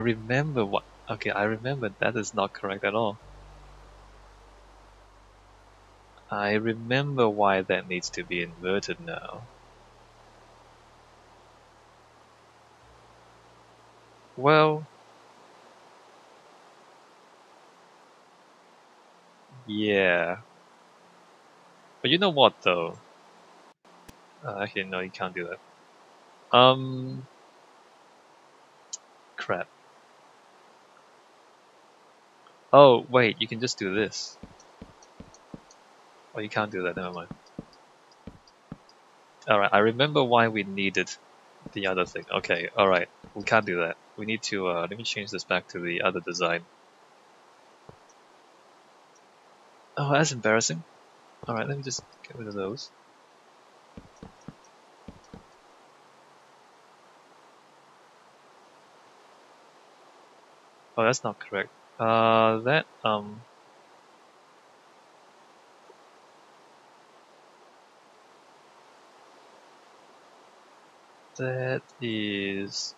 remember what. Okay, I remember that is not correct at all. I remember why that needs to be inverted now. Well, yeah. But you know what though? Actually, no, you can't do that. Crap. Oh, wait, you can just do this. Oh, you can't do that, never mind. Alright, I remember why we needed the other thing. Okay, alright, we can't do that. We need to, let me change this back to the other design. Oh, that's embarrassing. Alright, let me just get rid of those. Oh, that's not correct. That is...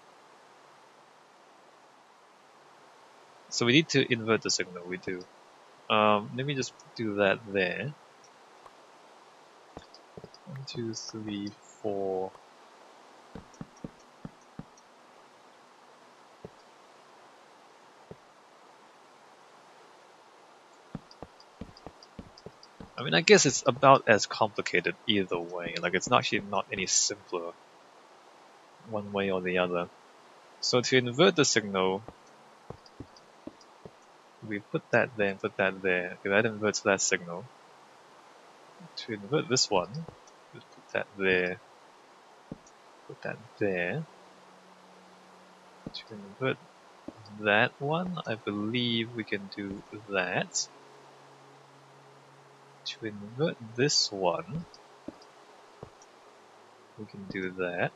So we need to invert the signal, we do. Let me just do that there. 1, 2, 3, 4. I mean, I guess it's about as complicated either way. Like, it's actually not any simpler one way or the other. So to invert the signal, we put that there and put that there. Okay, that inverts that signal. To invert this one, just put that there, put that there. To invert that one, I believe we can do that. To invert this one, we can do that.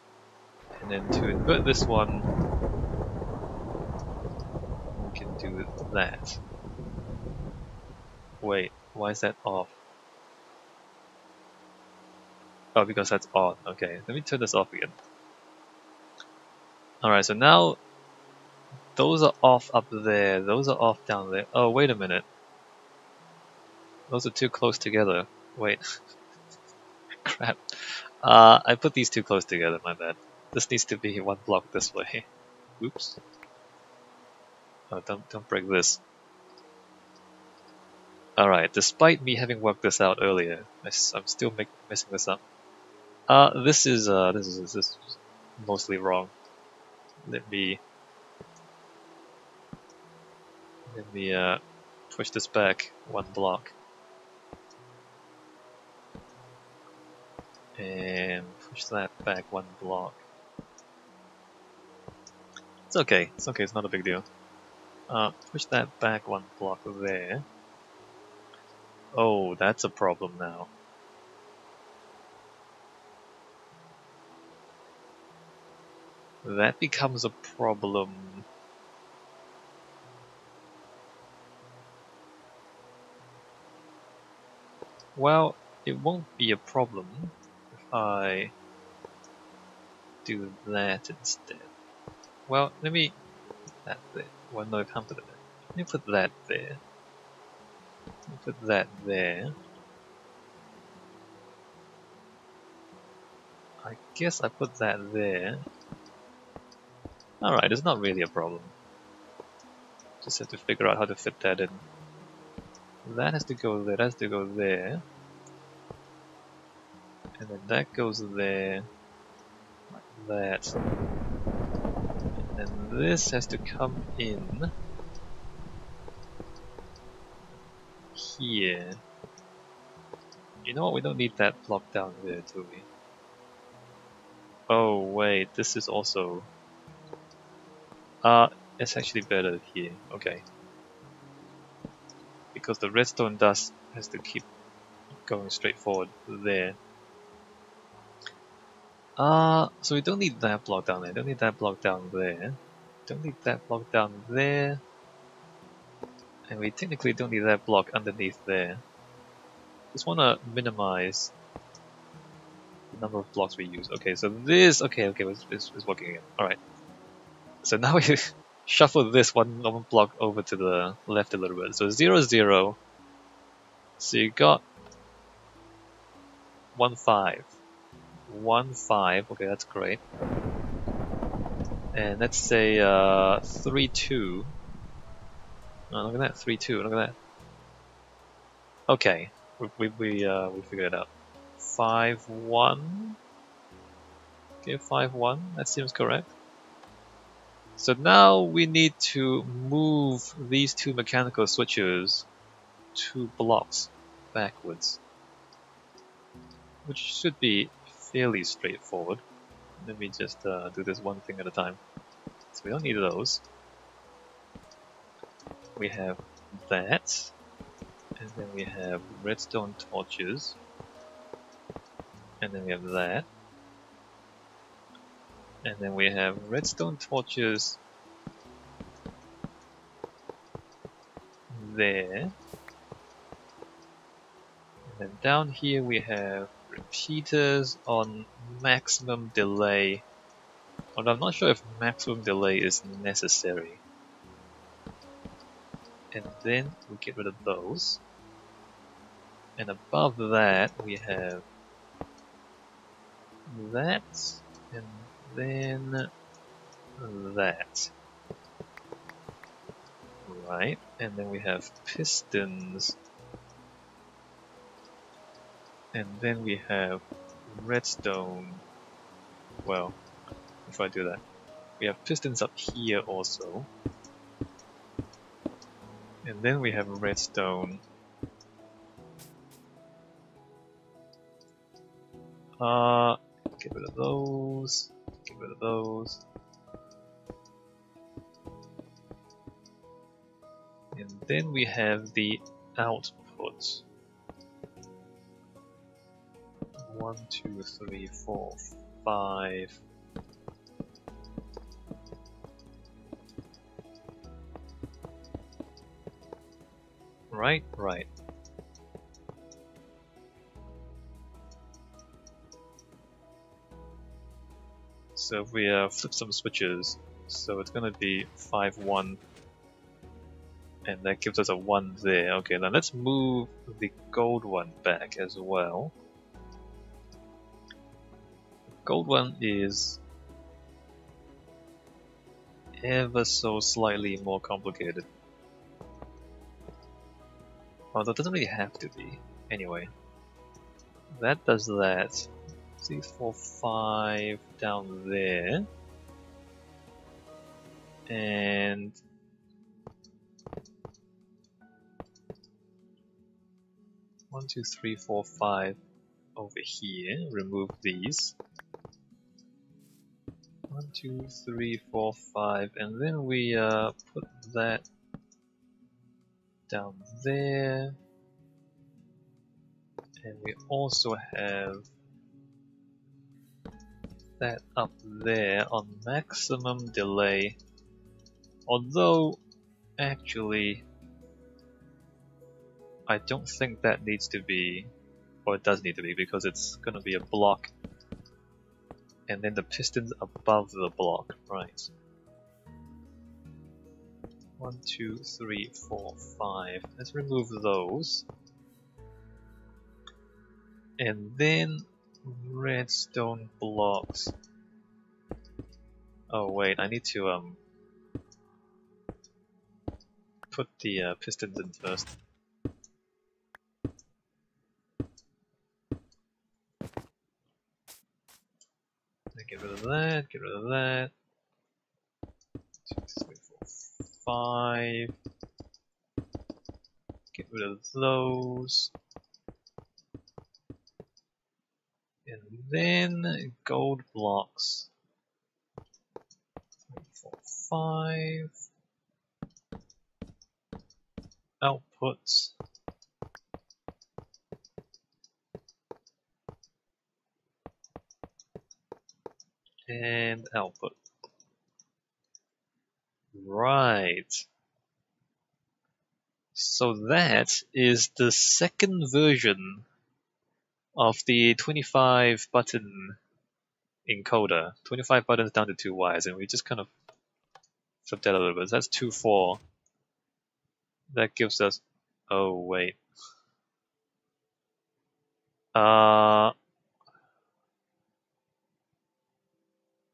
And then to invert this one, we can do that. Wait, why is that off? Oh, because that's on. Okay, let me turn this off again. Alright, so now those are off up there, those are off down there. Oh, wait a minute. Those are too close together. Wait. Crap. I put these too close together, my bad. This needs to be one block this way. Oops. Oh, don't break this. Alright, despite me having worked this out earlier, I'm still messing this up. This is mostly wrong. Let me push this back one block. And push that back one block. It's okay, it's not a big deal. Push that back one block there. Oh, that's a problem now. That becomes a problem. Well, it won't be a problem if I do that instead. Well, let me put that there. Well, no, I can't put it there. Let me put that there. Let me put that there. I guess I put that there. Alright, it's not really a problem. Just have to figure out how to fit that in. That has to go there, that has to go there. And then that goes there. Like that. And then this has to come in here. You know what, we don't need that block down there, do we? Oh wait, this is also... it's actually better here, okay. Because the redstone dust has to keep going straight forward there. So we don't need that block down there, don't need that block down there. Don't need that block down there. And we technically don't need that block underneath there. Just want to minimize the number of blocks we use. Okay, so this... Okay, it's working again. Alright. So now we shuffle this one block over to the left a little bit. So 0, 0. So you got 1, 5. 1, 5. Okay, that's great. And let's say 3, 2. Oh, look at that, 3, 2. Look at that. Okay, we figured it out. 5, 1. Okay, 5, 1. That seems correct. So now we need to move these two mechanical switches 2 blocks backwards, which should be fairly straightforward. Let me just do this one thing at a time. So we don't need those. We have that, and then we have redstone torches, and then we have that, and then we have redstone torches there, and then down here we have repeaters on maximum delay. But I'm not sure if maximum delay is necessary. And then we get rid of those. And above that we have that, and then that. Right, and then we have pistons. And then we have redstone. Well, before I do that, we have pistons up here also. And then we have redstone. Get rid of those. Get rid of those. And then we have the output. 1, 2, 3, 4, 5. Right, right. So if we flip some switches, so it's gonna be 5, 1, and that gives us a 1 there. Okay, now let's move the gold one back as well. The gold one is ever so slightly more complicated. Although it doesn't really have to be. Anyway, that does that. 6, 4, 5 down there. And one, 2, 3, 4, 5 over here. Remove these. 1, 2, 3, 4, 5, and then we put that down there. And we also have that up there on maximum delay. Although, actually, I don't think that needs to be, or it does need to be, because it's going to be a block. And then the pistons above the block, right. 1, 2, 3, 4, 5. Let's remove those. And then redstone blocks. Oh wait, I need to put the pistons in first. Get rid of that, get rid of that. 2, 3, 4, 5. Get rid of those. And then gold blocks. 3, 4, 5. Outputs. And output. Right. So that is the second version of the 25 button encoder. 25 buttons down to 2 wires, and we just kind of flip that a little bit. So that's 2, 4. That gives us, oh wait.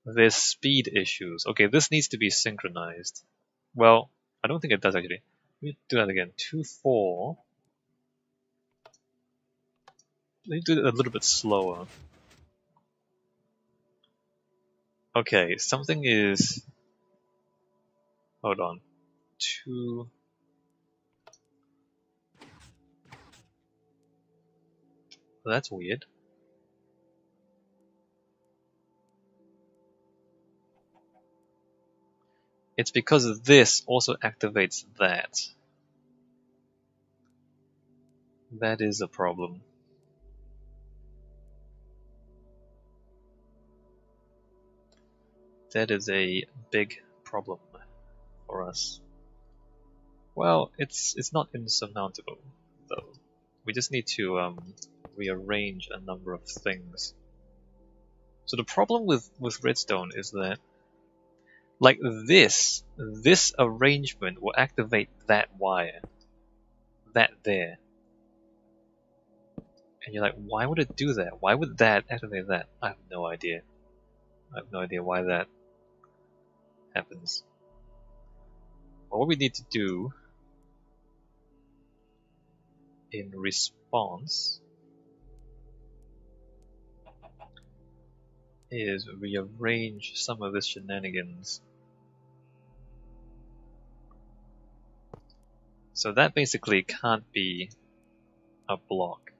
There's speed issues. Okay, this needs to be synchronized. Well, I don't think it does actually. Let me do that again. 2, 4. Let me do it a little bit slower. Okay, something is... Hold on. 2... Well, that's weird. It's because this also activates that. That is a problem. That is a big problem for us. Well, it's not insurmountable, though. We just need to rearrange a number of things. So the problem with redstone is that, like this arrangement will activate that wire, that there. And you're like, why would it do that? Why would that activate that? I have no idea. I have no idea why that happens. Well, what we need to do in response is rearrange some of this shenanigans. So that basically can't be a block.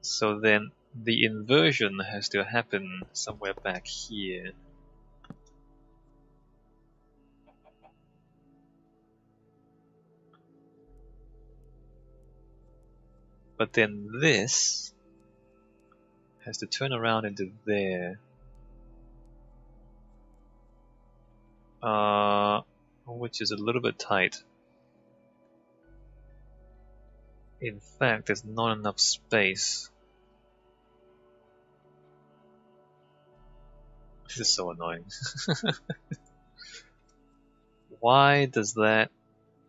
So then the inversion has to happen somewhere back here. But then this has to turn around into there. Which is a little bit tight. In fact, there's not enough space. This is so annoying. Why does that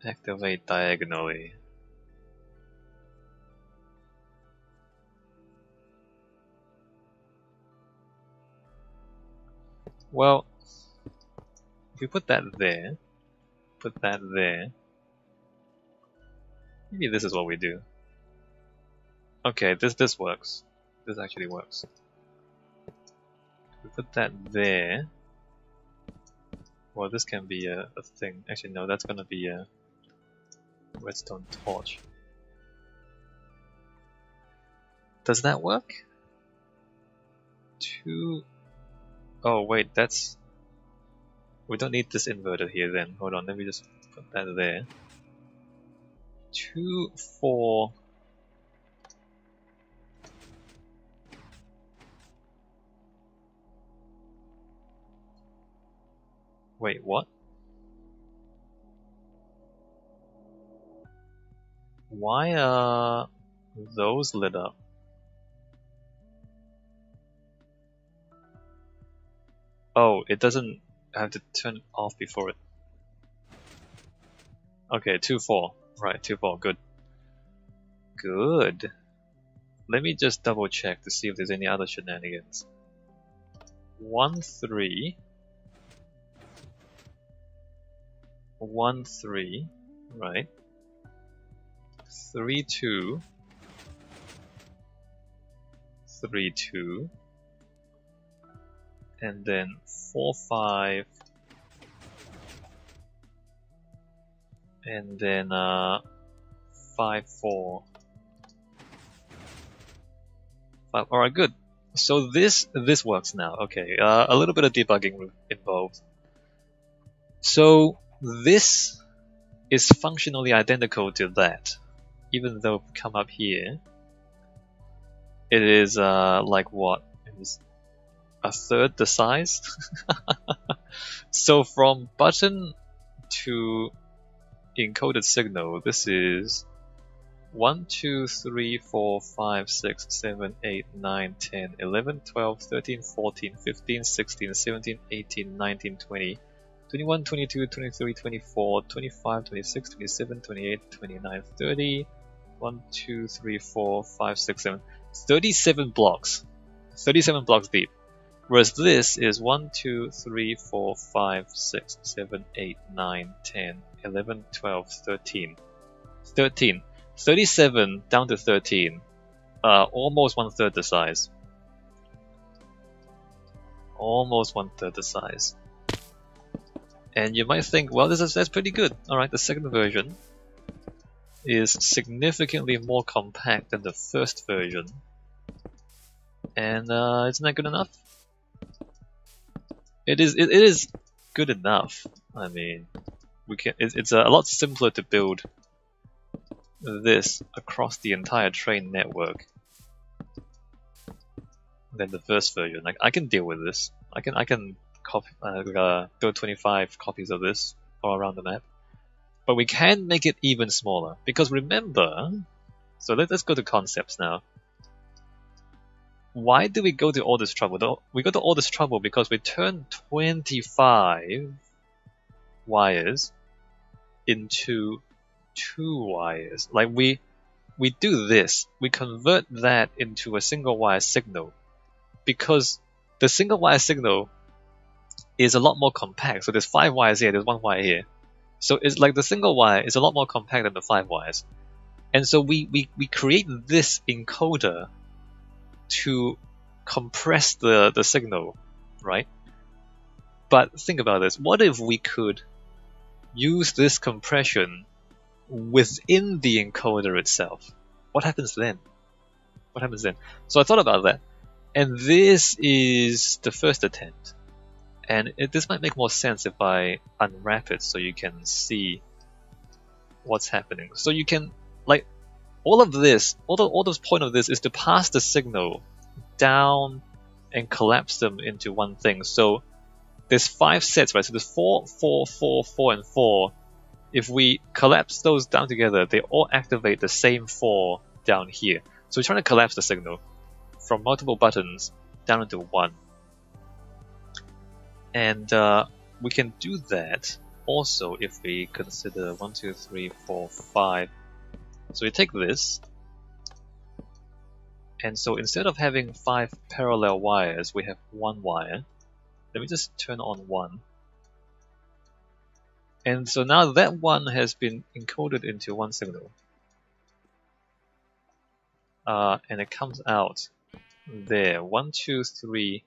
activate diagonally? Well, if we put that there, put that there, maybe this is what we do. Okay, this works. This actually works. We put that there. Well, this can be a thing. Actually, no, that's gonna be a redstone torch. Does that work? 2... Oh wait, that's... We don't need this inverter here then. Hold on, let me just put that there. 2, 4... Wait, what? Why are those lit up? Oh, it doesn't have to turn off before it. Okay, 2, 4. Right, 2, 4. Good. Good. Let me just double check to see if there's any other shenanigans. 1, 3. 1, 3. Right. 3, 2. 3, 2. And then 4, 5. And then 5, 4. 5. Alright, good. So this works now. Okay, a little bit of debugging involved. So this is functionally identical to that, even though come up here, it is like what? It is a third the size. So from button to encoded signal, this is 1, 2, 3, 4, 5, 6, 7, 8, 9, 10, 11, 12, 13, 14, 15, 16, 17, 18, 19, 20, 21, 22, 23, 24, 25, 26, 27, 28, 29, 30. 1, 2, 3, 4, 5, 6, 7. 37 blocks. 37 blocks deep. Whereas this is 1, 2, 3, 4, 5, 6, 7, 8, 9, 10, 11, 12, 13. 13. 37 down to 13. Almost 1/3 the size. Almost 1/3 the size. And you might think, well, that's pretty good. Alright, the second version is significantly more compact than the first version. And isn't that good enough? It is good enough. I mean, it's a lot simpler to build this across the entire train network than the first version. Like, I can deal with this. I can copy, build 25 copies of this all around the map. But we can make it even smaller, because remember, so let's go to concepts now. Why do we go to all this trouble? We go to all this trouble because we turn 25 wires into 2 wires. Like we do this, we convert that into a single wire signal, because the single wire signal is a lot more compact. So there's 5 wires here, there's 1 wire here. So it's like the single wire is a lot more compact than the 5 wires. And so we create this encoder to compress the signal, right? But think about this. What if we could use this compression within the encoder itself? What happens then? What happens then? So I thought about that. And this is the first attempt. And this might make more sense if I unwrap it so you can see what's happening. So you can, like, all of this, all the point of this is to pass the signal down and collapse them into one thing. So there's 5 sets, right? So there's 4, 4, 4, 4, and 4. If we collapse those down together, they all activate the same 4 down here. So we're trying to collapse the signal from multiple buttons down into one. And we can do that also if we consider 1, 2, 3, 4, 5. So we take this, and so instead of having 5 parallel wires, we have 1 wire. Let me just turn on 1. And so now that 1 has been encoded into 1 signal. And it comes out there. 1, 2, 3.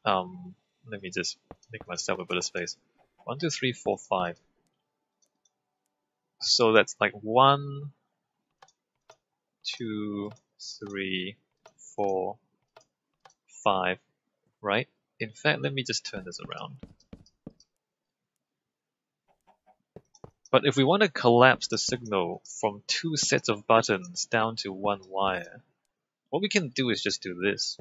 Let me just make myself a bit of space. 1, 2, 3, 4, 5. So that's like 1, 2, 3, 4, 5, right? In fact, let me just turn this around. But if we want to collapse the signal from 2 sets of buttons down to 1 wire, what we can do is just do this.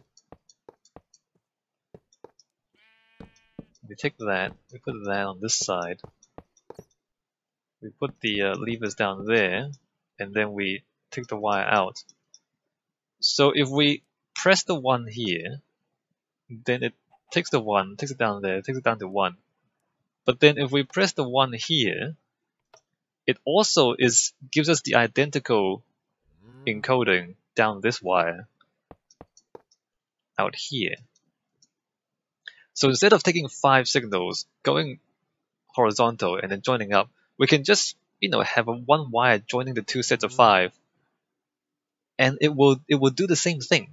We take that, we put that on this side, we put the levers down there, and then we take the wire out. So if we press the 1 here, then it takes the 1, takes it down there, takes it down to 1. But then if we press the 1 here, it also gives us the identical encoding down this wire out here. So instead of taking 5 signals, going horizontal and then joining up, we can just, have 1 wire joining the 2 sets of 5, and it will do the same thing.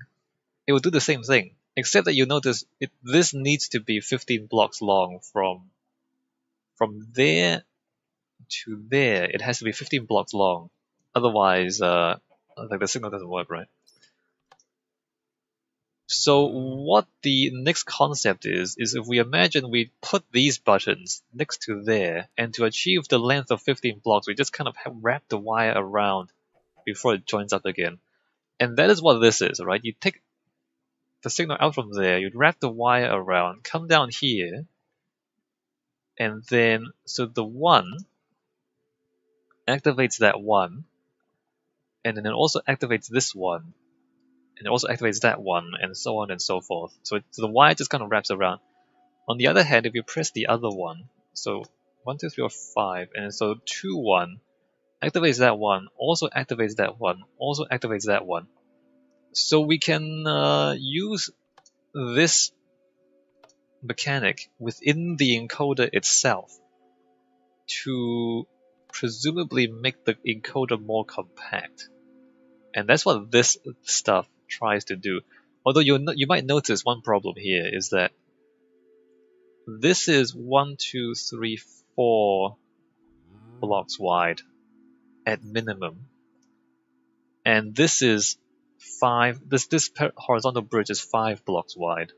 It will do the same thing, except that you notice this needs to be 15 blocks long from there to there. It has to be 15 blocks long, otherwise, like the signal doesn't work, right? So what the next concept is if we imagine we put these buttons next to there, and to achieve the length of 15 blocks, we just kind of wrap the wire around before it joins up again. And that is what this is, right? You take the signal out from there, you wrap the wire around, come down here, and then, so the 1 activates that one, and then it also activates this one, and it also activates that one, and so on and so forth. So the wire just kind of wraps around. On the other hand, if you press the other one, so 1, 2, 3, or 5, and so 2, 1 activates that one, also activates that one, also activates that one. So we can use this mechanic within the encoder itself to presumably make the encoder more compact. And that's what this stuff tries to do. Although you might notice one problem here is that this is 1, 2, 3, 4 blocks wide at minimum, and this is 5. This horizontal bridge is 5 blocks wide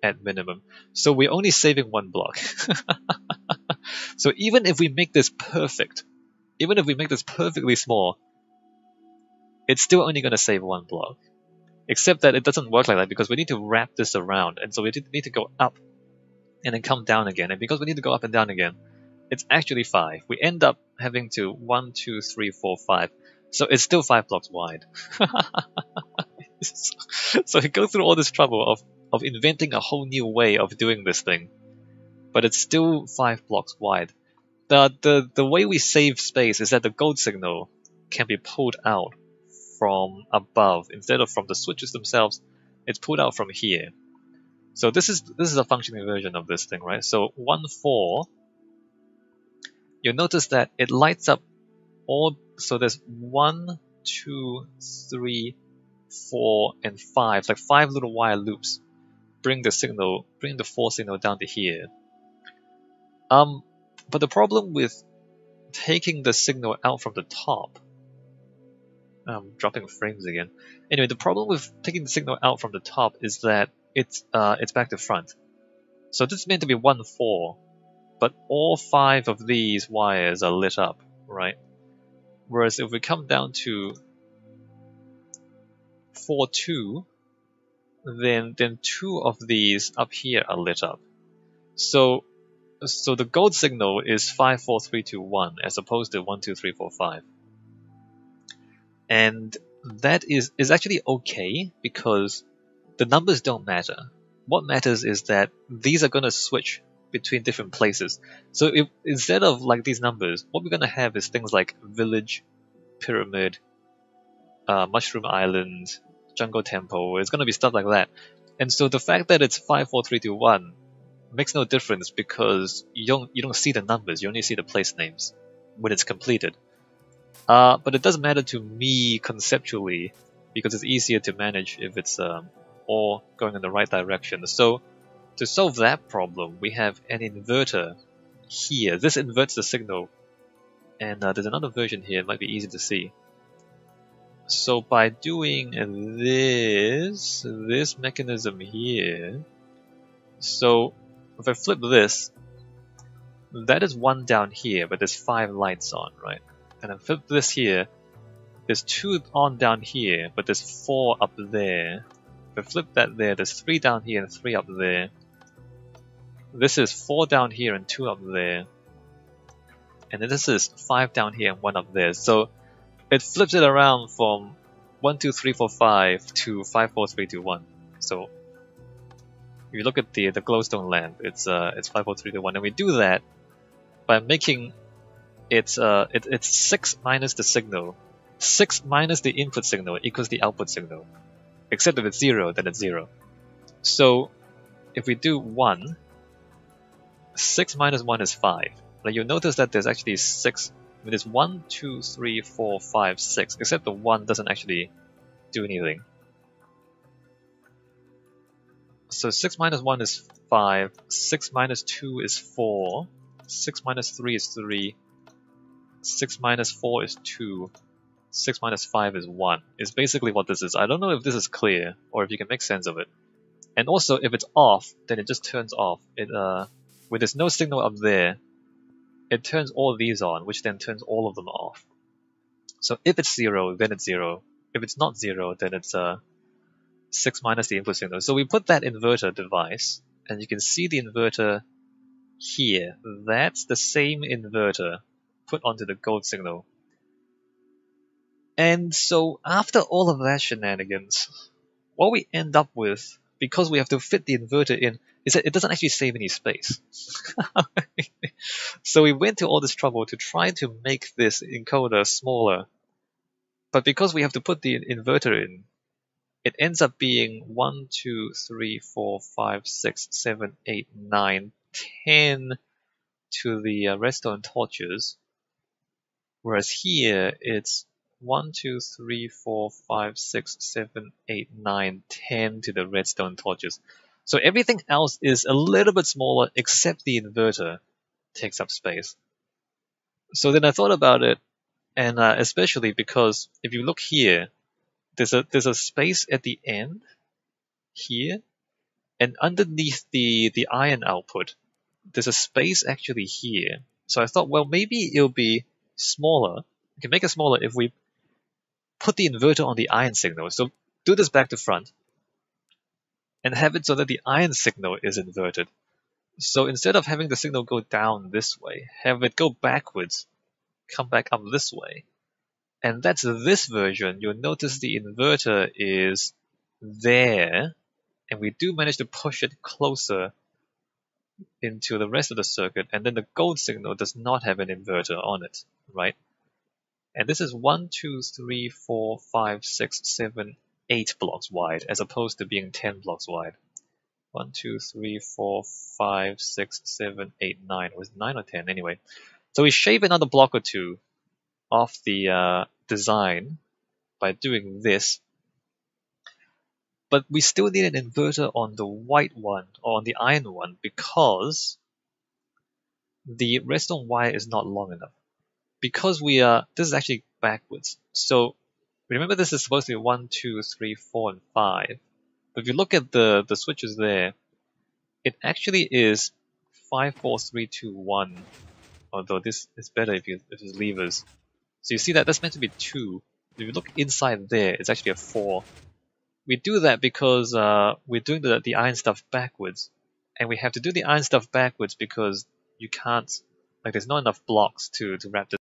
at minimum. So we're only saving 1 block. So even if we make this perfect, even if we make this perfectly small, it's still only going to save 1 block. Except that it doesn't work like that because we need to wrap this around, and so we need to go up and then come down again. And because we need to go up and down again, it's actually 5. We end up having to 1, 2, 3, 4, 5. So it's still 5 blocks wide. So we go through all this trouble of inventing a whole new way of doing this thing, but it's still 5 blocks wide. The way we save space is that the gold signal can be pulled out from above instead of from the switches themselves. It's pulled out from here. So this is a functioning version of this thing, right? So 1, 4. You'll notice that it lights up all. So there's 1, 2, 3, 4, and 5. Like 5 little wire loops. Bring the 4 signal down to here. But the problem with taking the signal out from the top, I'm dropping frames again. Anyway, the problem with taking the signal out from the top is that it's back to front. So this is meant to be 1, 4, but all 5 of these wires are lit up, right? Whereas if we come down to 4, 2, then 2 of these up here are lit up. So the gold signal is 5, 4, 3, 2, 1 as opposed to 1, 2, 3, 4, 5. And that is actually okay because the numbers don't matter. What matters is that these are going to switch between different places. So if instead of like these numbers, what we're going to have is things like village, pyramid, mushroom island, jungle temple. It's going to be stuff like that. And so the fact that it's 5, 4, 3, 2, 1 makes no difference because you don't see the numbers. You only see the place names when it's completed. But it does matter to me conceptually because it's easier to manage if it's all going in the right direction. So to solve that problem, we have an inverter here. This inverts the signal, and there's another version here. It might be easy to see. So by doing this mechanism here, so if I flip this, that is 1 down here, but there's 5 lights on, right? And I flip this here, there's 2 on down here, but there's 4 up there. If I flip that there, there's 3 down here and 3 up there. This is 4 down here and 2 up there. And then this is 5 down here and 1 up there. So it flips it around from 1, 2, 3, 4, 5 to 5, 4, 3, 2, 1. So if you look at the glowstone lamp, it's 5, 4, 3, 2, 1. And we do that by making it's 6 minus the signal. 6 minus the input signal equals the output signal. Except if it's 0, then it's 0. So if we do 1, 6 minus 1 is 5. Now you'll notice that there's actually 6. I mean, there's 1, 2, 3, 4, 5, 6. Except the 1 doesn't actually do anything. So 6 minus 1 is 5. 6 minus 2 is 4. 6 minus 3 is 3. 6 minus 4 is 2. 6 minus 5 is 1. It's basically what this is. I don't know if this is clear or if you can make sense of it. And also, if it's off, then it just turns off. When there's no signal up there, it turns all these on, which then turns all of them off. So if it's 0, then it's 0. If it's not 0, then it's 6 minus the input signal. So we put that inverter device, and you can see the inverter here. That's the same inverter put onto the gold signal. And so after all of that shenanigans, what we end up with, because we have to fit the inverter in, is that it doesn't actually save any space. So we went to all this trouble to try to make this encoder smaller. But because we have to put the inverter in, it ends up being 1, 2, 3, 4, 5, 6, 7, 8, 9, 10 to the redstone torches. Whereas here it's 1, 2, 3, 4, 5, 6, 7, 8, 9, 10 to the redstone torches. So everything else is a little bit smaller except the inverter takes up space. So then I thought about it, and especially because if you look here, there's a space at the end here, and underneath the iron output, there's a space actually here. So I thought, well, maybe it'll be smaller. We can make it smaller if we put the inverter on the iron signal. So do this back to front and have it so that the iron signal is inverted. So instead of having the signal go down this way, have it go backwards, come back up this way. And that's this version. You'll notice the inverter is there, and we do manage to push it closer into the rest of the circuit, and then the gold signal does not have an inverter on it, right? And this is 1, 2, 3, 4, 5, 6, 7, 8 blocks wide, as opposed to being 10 blocks wide. 1, 2, 3, 4, 5, 6, 7, 8, 9. It was 9 or 10 anyway. So we shave another block or two off the design by doing this. But we still need an inverter on the white one, or on the iron one, because the redstone wire is not long enough. Because this is actually backwards. So remember, this is supposed to be 1, 2, 3, 4, and 5. But if you look at the switches there, it actually is 5, 4, 3, 2, 1. Although this is better if it's levers. So you see that's meant to be 2. If you look inside there, it's actually a 4. We do that because we're doing the iron stuff backwards. And we have to do the iron stuff backwards because you can't, like, there's not enough blocks to wrap this